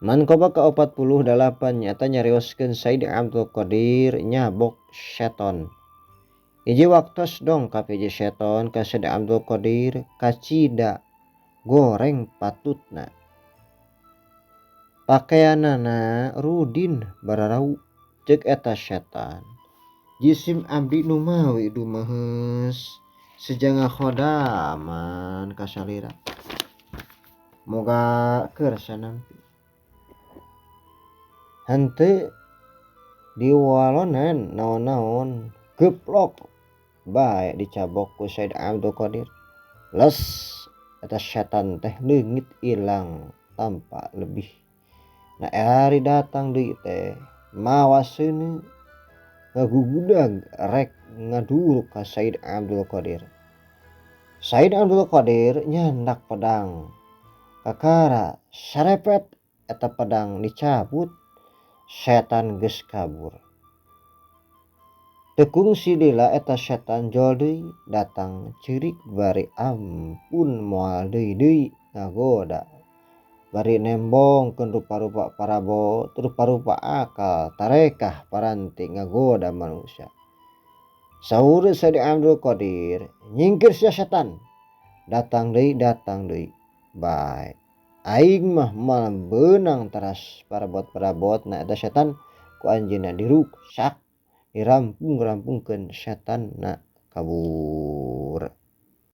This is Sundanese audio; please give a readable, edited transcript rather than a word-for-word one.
Mankoba ke-48 nyata nyarioskeun Said Abdul Qadir nyabok seton. Hiji waktos dong ka hiji seton ka Said Abdul Qadir kacida goreng patutna. Pakaianana rudin bararau ceuk eta setan. Jisim abdi nu mawi dumaheus sejangah khodaman ka salira. Moga keur sanampi. Henteu diwalonan naon-naon geplok bae dicabok ku Said Abdul Qadir. Les eta setan teh leungit ilang tanpa lebih. Na ari datang deui teh mawa seuneu ngagugudag rek ngaduruk ka Said Abdul Qadir. Said Abdul Qadir nyandak pedang. Kakara sarepet eta pedang dicabut. Setan geus kabur. Teu kungsi lila eta setan jol deui datang ceurik bari ampun moal deui ngagoda. Bari nembongkeun rupa-rupa parabot, rupa-rupa akal, tarekah paranti ngagoda manusia. Saur Said Abdul Qadir, nyingkir sia setan. Datang deui. Bae. Aing mah beunang teras parabot-parabot na eta setan ku anjeunna diruksak dirampung-rampungkeun setan na kabur.